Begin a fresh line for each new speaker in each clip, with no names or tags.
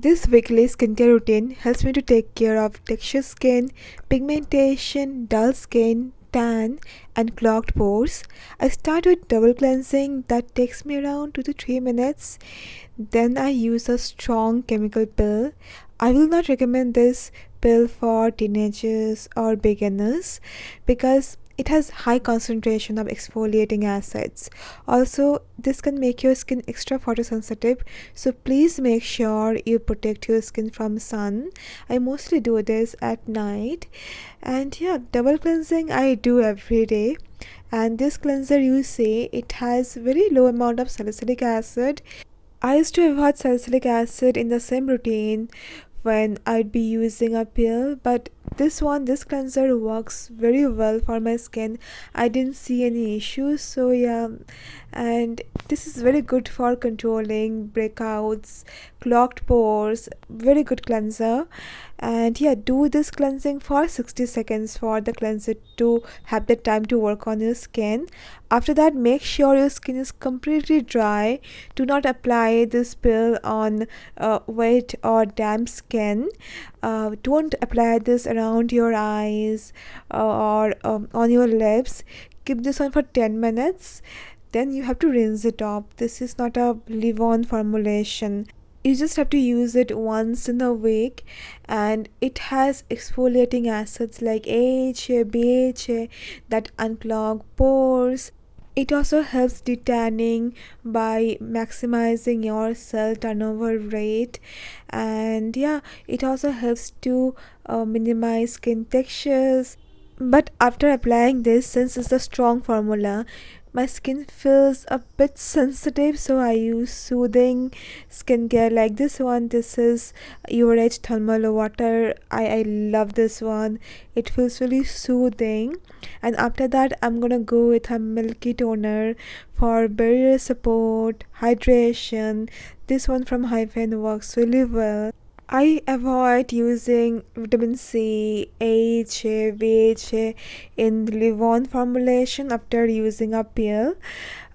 This weekly skincare routine helps me to take care of texture skin, pigmentation, dull skin, tan, and clogged pores. I start with double cleansing that takes me around 2 to 3 minutes. Then I use a strong chemical peel. I will not recommend this pill for teenagers or beginners because it has high concentration of exfoliating acids. Also, this can make your skin extra photosensitive, so please make sure you protect your skin from sun. I mostly do this at night. And yeah, double cleansing I do every day. And this cleanser, you say it has very low amount of salicylic acid. I used to avoid salicylic acid in the same routine when I'd be using a pill, but this cleanser works very well for my skin. I didn't see any issues, so yeah. And this is very good for controlling breakouts, clogged pores. Very good cleanser. And yeah, do this cleansing for 60 seconds for the cleanser to have the time to work on your skin. After that, make sure your skin is completely dry. Do not apply this pill on wet or damp skin. Don't apply this around your eyes or on your lips. Keep this on for 10 minutes. Then you have to rinse it off. This is not a leave-on formulation. You just have to use it once in a week, and it has exfoliating acids like AHA, BHA that unclog pores. It also helps detanning by maximizing your cell turnover rate, and yeah, it also helps to minimize skin textures. But after applying this, since it's a strong formula, my skin feels a bit sensitive, so I use soothing skincare like this one. This is Uriage thermal water. I love this one. It feels really soothing. And after that, I'm gonna go with a milky toner for barrier support, hydration. This one from Hyphen works really well. I avoid using vitamin C, AHA, BHA in the leave-on formulation after using a pill.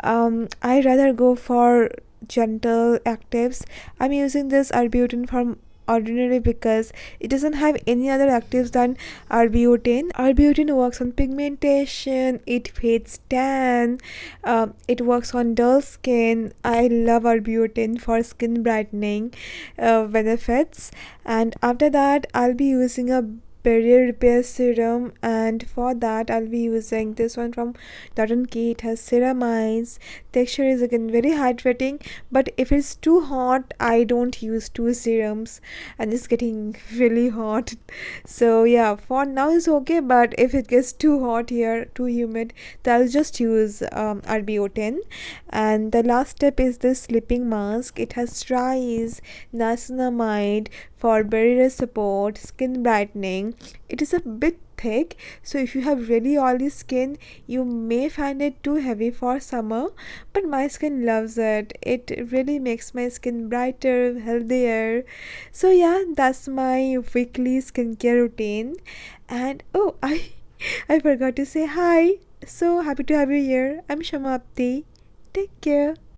I rather go for gentle actives. I'm using this arbutine from ordinary because it doesn't have any other actives than arbutine. Arbutine works on pigmentation, it fades tan, it works on dull skin. I love arbutine for skin brightening benefits. And after that, I'll be using a barrier repair serum, and for that I'll be using this one from dot&key. It has ceramides. Texture is again very hydrating, but if it's too hot, I don't use two serums, and it's getting really hot. So yeah, for now it's okay, but if it gets too hot here, too humid, then I'll just use arbutine. And the last step is this sleeping mask. It has rice, niacinamide for barrier support, skin brightening. It is a bit thick, so if you have really oily skin, you may find it too heavy for summer, but my skin loves it. It really makes my skin brighter, healthier. So yeah, that's my weekly skincare routine. And oh, I forgot to say hi. So happy to have you here. I'm Shamapti. Take care.